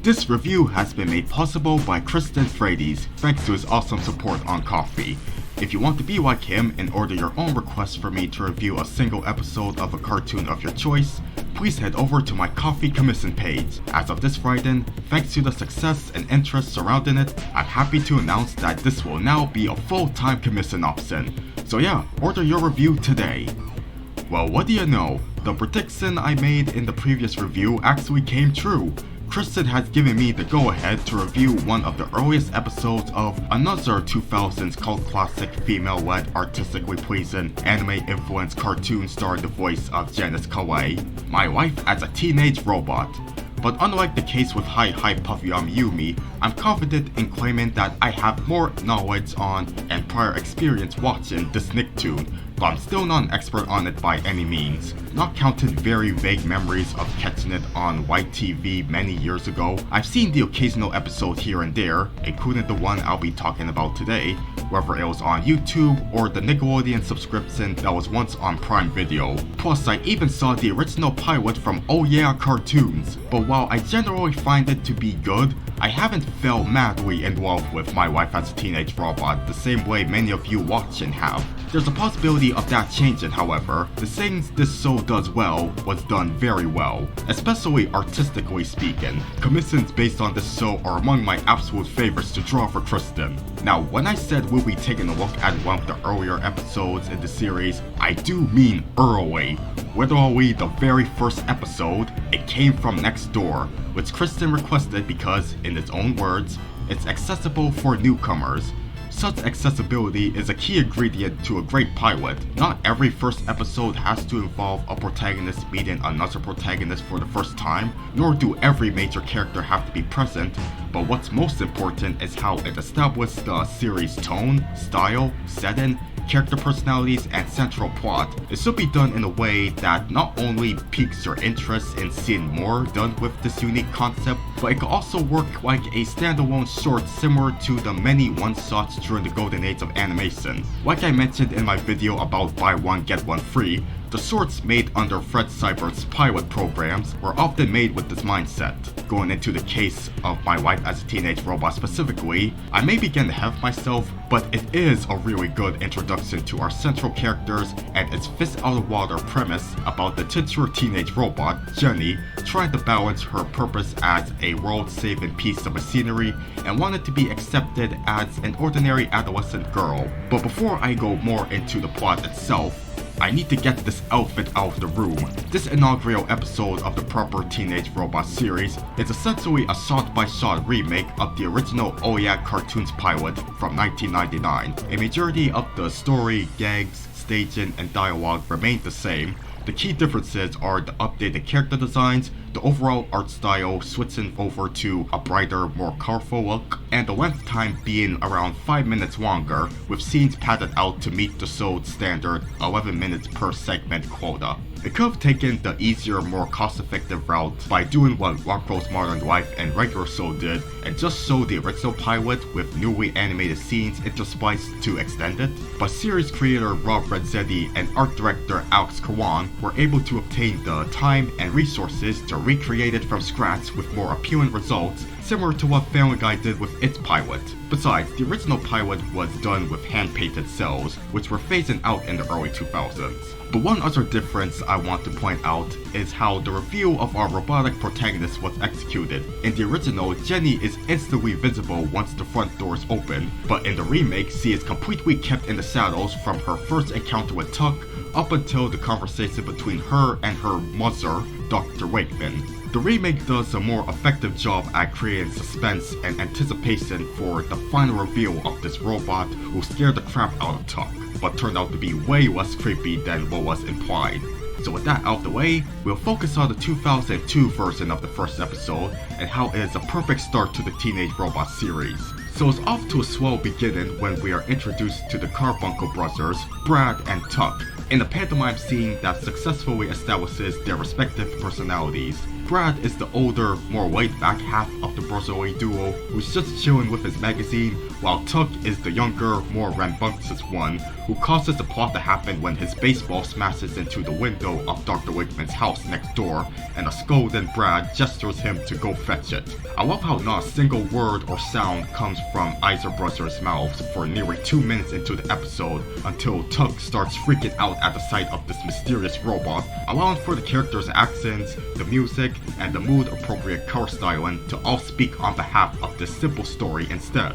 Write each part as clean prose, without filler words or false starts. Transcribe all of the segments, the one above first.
This review has been made possible by Kristen Frades, thanks to his awesome support on Ko-fi. If you want to be like him and order your own request for me to review a single episode of a cartoon of your choice, please head over to my Ko-fi commission page. As of this Friday, thanks to the success and interest surrounding it, I'm happy to announce that this will now be a full-time commission option. So yeah, order your review today. Well, what do you know? The prediction I made in the previous review actually came true. Kristen has given me the go-ahead to review one of the earliest episodes of another 2000s cult classic female-led artistically pleasing anime-influenced cartoon starring the voice of Janice Kawaye, My Life as a Teenage Robot. But unlike the case with Hi Hi Puffy Yumi, I'm confident in claiming that I have more knowledge on and prior experience watching this Nicktoon, but I'm still not an expert on it by any means. Not counting very vague memories of catching it on white TV many years ago, I've seen the occasional episode here and there, including the one I'll be talking about today, whether it was on YouTube or the Nickelodeon subscription that was once on Prime Video. Plus, I even saw the original pilot from Oh Yeah Cartoons. But while I generally find it to be good, I haven't fell madly in love with My Life as a Teenage Robot the same way many of you watching have. There's a possibility of that changing, however. The things this show does well was done very well, especially artistically speaking. Commissions based on this show are among my absolute favorites to draw for Kristen. Now, when I said we'll be taking a look at one of the earlier episodes in the series, I do mean early. Literally the very first episode, it came from Next Door, which Kristen requested because, in its own words, it's accessible for newcomers. Such accessibility is a key ingredient to a great pilot. Not every first episode has to involve a protagonist meeting another protagonist for the first time, nor do every major character have to be present, but what's most important is how it establishes the series' tone, style, setting, character personalities, and central plot. It should be done in a way that not only piques your interest in seeing more done with this unique concept, but it can also work like a standalone short similar to the many one-shots during the golden age of animation. Like I mentioned in my video about buy one get one free, the shorts made under Fred Seibert's pilot programs were often made with this mindset. Going into the case of My Life as a Teenage Robot specifically, I may begin ahead of myself, but it is a really good introduction to our central characters and its fish out of water premise about the titular teenage robot, Jenny, trying to balance her purpose as a world-saving piece of machinery and wanted to be accepted as an ordinary adolescent girl. But before I go more into the plot itself, I need to get this elephant out of the room. This inaugural episode of the proper Teenage Robot series is essentially a shot-by-shot remake of the original Oh Yeah Cartoons pilot from 1999. A majority of the story, gags, staging, and dialogue remain the same. The key differences are the updated character designs, the overall art style switching over to a brighter, more colorful look, and the length time being around 5 minutes longer, with scenes padded out to meet the show's standard 11 minutes per segment quota. It could have taken the easier, more cost-effective route by doing what Rocko's Modern Life and regular show did and just show the original pilot with newly animated scenes interspliced to extend it, but series creator Rob Renzetti and art director Alex Kawan were able to obtain the time and resources to recreate it from scratch with more appealing results, similar to what Family Guy did with its pilot. Besides, the original pilot was done with hand-painted cells, which were phasing out in the early 2000s. But one other difference I want to point out is how the reveal of our robotic protagonist was executed. In the original, Jenny is instantly visible once the front doors open, but in the remake, she is completely kept in the shadows from her first encounter with Tuff up until the conversation between her and her mother, Dr. Wakeman. The remake does a more effective job at creating suspense and anticipation for the final reveal of this robot who scared the crap out of Tuff, but turned out to be way less creepy than what was implied. So with that out of the way, we'll focus on the 2002 version of the first episode and how it is a perfect start to the Teenage Robot series. So it's off to a swell beginning when we are introduced to the Carbuncle brothers, Brad and Tuff, in a pantomime scene that successfully establishes their respective personalities. Brad is the older, more laid-back half of the brotherly duo who's just chilling with his magazine, while Tuck is the younger, more rambunctious one who causes the plot to happen when his baseball smashes into the window of Dr. Wakeman's house next door, and a scolding Brad gestures him to go fetch it. I love how not a single word or sound comes from either brother's mouths for nearly 2 minutes into the episode until Tuck starts freaking out at the sight of this mysterious robot, allowing for the characters' accents, the music, and the mood-appropriate color styling to all speak on behalf of this simple story instead.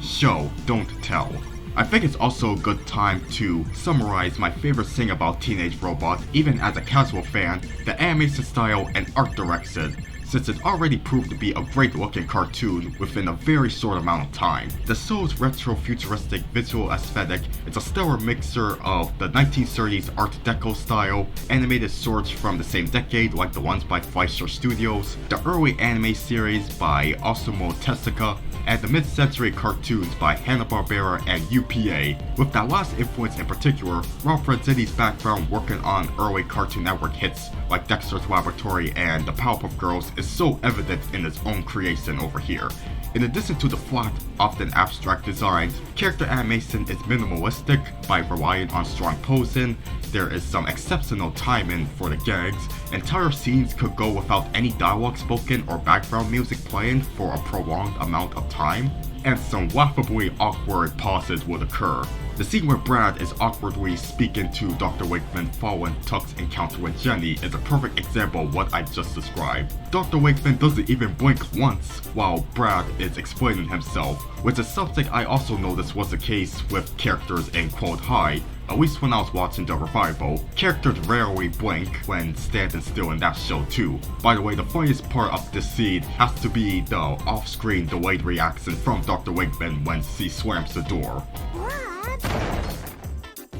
Show, don't tell. I think it's also a good time to summarize my favorite thing about Teenage Robot, even as a casual fan, the animation style and art direction, since it already proved to be a great looking cartoon within a very short amount of time. The show's retro-futuristic visual aesthetic is a stellar mixture of the 1930s Art Deco style, animated shorts from the same decade like the ones by Fleischer Studios, the early anime series by Osamu Tezuka, and the mid-century cartoons by Hanna-Barbera and UPA. With that last influence in particular, Ralph Renzetti's background working on early Cartoon Network hits like Dexter's Laboratory and the Powerpuff Girls is so evident in its own creation over here. In addition to the flat, often abstract designs, character animation is minimalistic by relying on strong posing, there is some exceptional timing for the gags, entire scenes could go without any dialogue spoken or background music playing for a prolonged amount of time, and some laughably awkward pauses would occur. The scene where Brad is awkwardly speaking to Dr. Wakeman following Tuck's encounter with Jenny is a perfect example of what I just described. Dr. Wakeman doesn't even blink once while Brad is explaining himself, which is something I also noticed was the case with characters in Quote High. At least when I was watching the revival, characters rarely blink when standing still in that show too. By the way, the funniest part of this scene has to be the off-screen delayed reaction from Dr. Wakeman when she slams the door. Brad?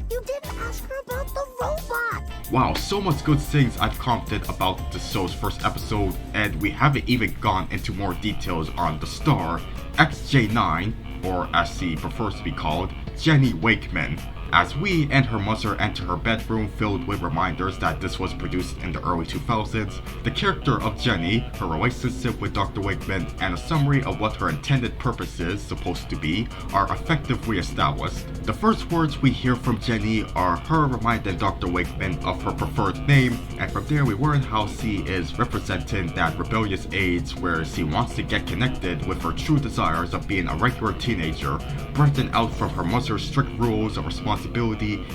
You didn't ask her about the robot! Wow, so much good things I've commented about the show's first episode, and we haven't even gone into more details on the star, XJ9, or as she prefers to be called, Jenny Wakeman. As we and her mother enter her bedroom filled with reminders that this was produced in the early 2000s, the character of Jenny, her relationship with Dr. Wakeman, and a summary of what her intended purpose is supposed to be are effectively established. The first words we hear from Jenny are her reminding Dr. Wakeman of her preferred name, and from there we learn how she is representing that rebellious age where she wants to get connected with her true desires of being a regular teenager, breaking out from her mother's strict rules of responsibility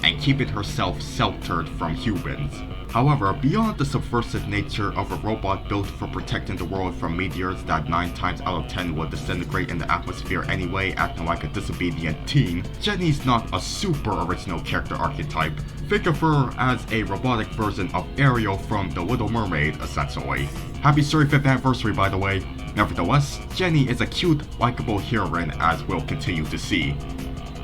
and keeping herself sheltered from humans. However, beyond the subversive nature of a robot built for protecting the world from meteors that 9 times out of 10 would disintegrate in the atmosphere anyway, acting like a disobedient teen, Jenny's not a super original character archetype. Think of her as a robotic version of Ariel from The Little Mermaid, essentially. Happy 35th anniversary, by the way. Nevertheless, Jenny is a cute, likable heroine, as we'll continue to see.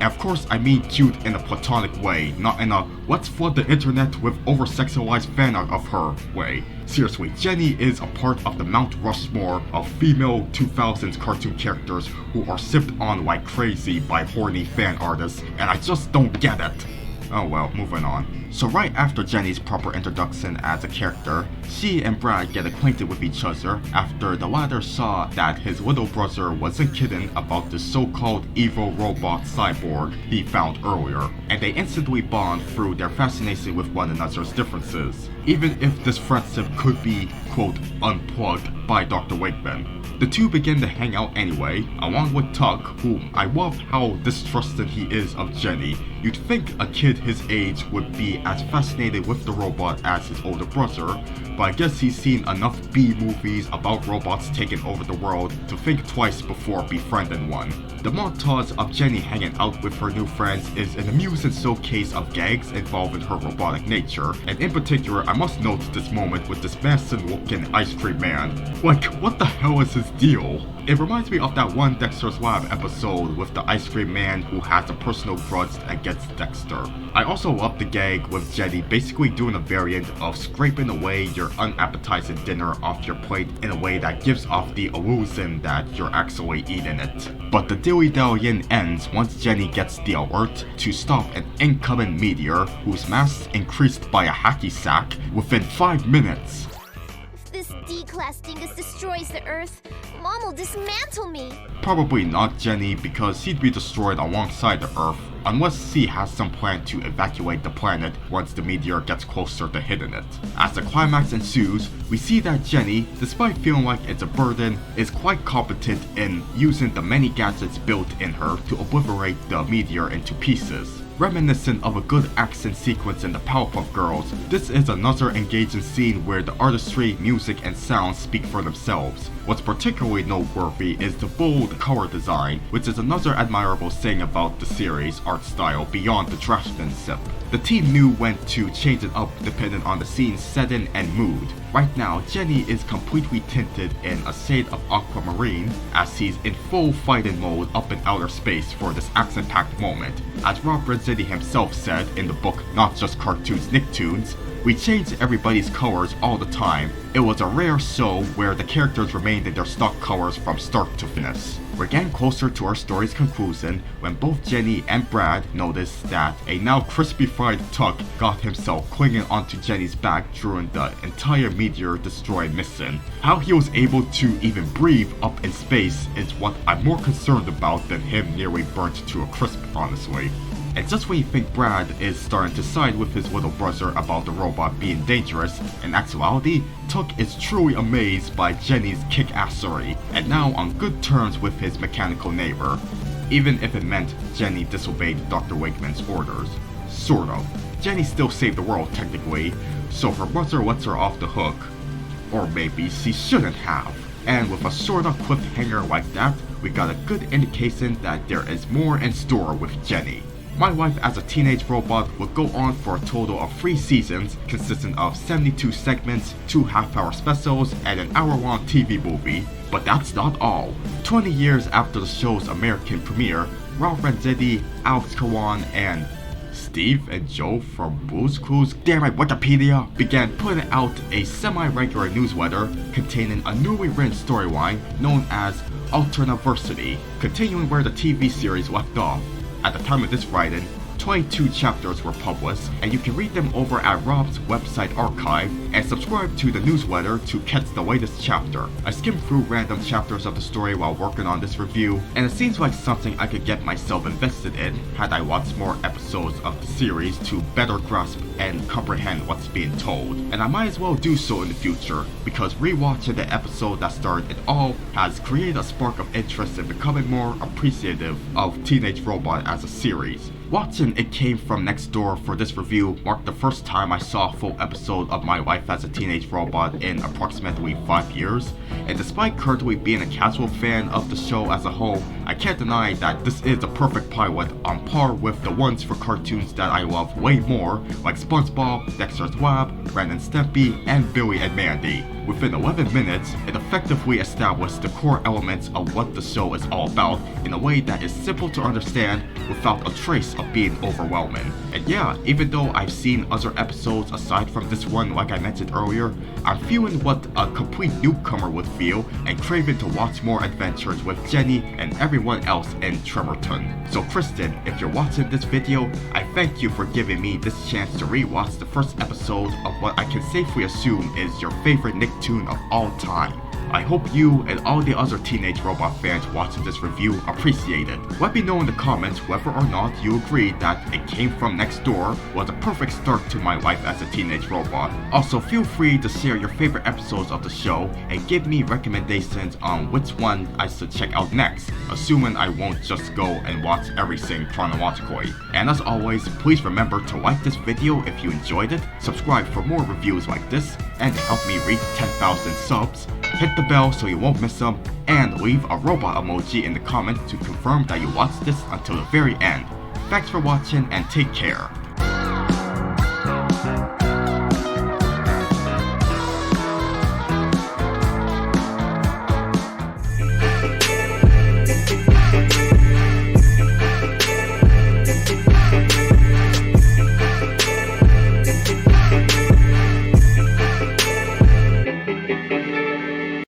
And of course I mean cute in a platonic way, not in a let's flood the internet with over-sexualized fan art of her way. Seriously, Jenny is a part of the Mount Rushmore of female 2000s cartoon characters who are sipped on like crazy by horny fan artists, and I just don't get it. Oh well, moving on. So right after Jenny's proper introduction as a character, she and Brad get acquainted with each other after the latter saw that his little brother wasn't kidding about the so-called evil robot cyborg he found earlier, and they instantly bond through their fascination with one another's differences, even if this friendship could be, quote, unplugged by Dr. Wakeman. The two begin to hang out anyway, along with Tuck, whom I love how distrusting he is of Jenny. You'd think a kid his age would be as fascinated with the robot as his older brother, but I guess he's seen enough B-movies about robots taking over the world to think twice before befriending one. The montage of Jenny hanging out with her new friends is an amusing showcase of gags involving her robotic nature, and in particular I must note this moment with this Manson-looking ice cream man. Like, what the hell is his deal? It reminds me of that one Dexter's Lab episode with the ice cream man who has a personal grudge against Dexter. I also love the gag with Jenny basically doing a variant of scraping away your unappetizing dinner off your plate in a way that gives off the illusion that you're actually eating it. But the dilly-dallying ends once Jenny gets the alert to stop an incoming meteor whose mass increased by a hacky sack within 5 minutes. This D-class dingus destroys the Earth, Mom will dismantle me. Probably not, Jenny, because he'd be destroyed alongside the Earth, unless he has some plan to evacuate the planet once the meteor gets closer to hitting it. As the climax ensues, we see that Jenny, despite feeling like it's a burden, is quite competent in using the many gadgets built in her to obliterate the meteor into pieces. Reminiscent of a good action sequence in the Powerpuff Girls, this is another engaging scene where the artistry, music, and sound speak for themselves. What's particularly noteworthy is the bold color design, which is another admirable thing about the series' art style beyond the trash bin sip. The team knew when to change it up depending on the scene's setting and mood. Right now, Jenny is completely tinted in a shade of aquamarine as he's in full fighting mode up in outer space for this action-packed moment. As Rob Renzetti himself said in the book Not Just Cartoons Nicktoons, "We changed everybody's colors all the time. It was a rare show where the characters remained in their stock colors from start to finish." We're getting closer to our story's conclusion when both Jenny and Brad notice that a now crispy fried Tuck got himself clinging onto Jenny's back during the entire meteor destroying mission. How he was able to even breathe up in space is what I'm more concerned about than him nearly burnt to a crisp, honestly. And just when you think Brad is starting to side with his little brother about the robot being dangerous, in actuality, Tuck is truly amazed by Jenny's kick-assery, and now on good terms with his mechanical neighbor, even if it meant Jenny disobeyed Dr. Wakeman's orders. Sort of. Jenny still saved the world technically, so her brother lets her off the hook. Or maybe she shouldn't have. And with a sort of cliffhanger like that, we got a good indication that there is more in store with Jenny. My Wife as a Teenage Robot would go on for a total of 3 seasons, consisting of 72 segments, 2 half-hour specials, and an hour-long TV movie. But that's not all. 20 years after the show's American premiere, Ralph Renzetti, Alex Kawan, and Steve and Joe from Blue's Clues, damn it, Wikipedia, began putting out a semi-regular newsletter containing a newly written storyline known as Alternaversity, continuing where the TV series left off. At the time of this writing, 22 chapters were published, and you can read them over at Rob's website archive and subscribe to the newsletter to catch the latest chapter. I skimmed through random chapters of the story while working on this review, and it seems like something I could get myself invested in had I watched more episodes of the series to better grasp and comprehend what's being told. And I might as well do so in the future, because rewatching the episode that started it all has created a spark of interest in becoming more appreciative of Teenage Robot as a series. Watching It Came From Next Door for this review marked the first time I saw a full episode of My Life as a Teenage Robot in approximately 5 years, and despite currently being a casual fan of the show as a whole, I can't deny that this is a perfect pilot on par with the ones for cartoons that I love way more, like SpongeBob, Dexter's Lab, Ren and Stimpy, and Billy and Mandy. Within 11 minutes, it effectively established the core elements of what the show is all about in a way that is simple to understand without a trace of being overwhelming. And yeah, even though I've seen other episodes aside from this one like I mentioned earlier, I'm feeling what a complete newcomer would feel and craving to watch more adventures with Jenny and everyone else in Trevorton. So Kristen, if you're watching this video, I thank you for giving me this chance to rewatch the first episode of what I can safely assume is your favorite Nicktoon of all time. I hope you and all the other Teenage Robot fans watching this review appreciate it. Let me know in the comments whether or not you agree that It Came From Next Door was a perfect start to My Life as a Teenage Robot. Also, feel free to share your favorite episodes of the show and give me recommendations on which one I should check out next, assuming I won't just go and watch everything chronologically. And as always, please remember to like this video if you enjoyed it, subscribe for more reviews like this, and to help me reach 10,000 subs, hit the bell so you won't miss them, and leave a robot emoji in the comments to confirm that you watched this until the very end. Thanks for watching and take care.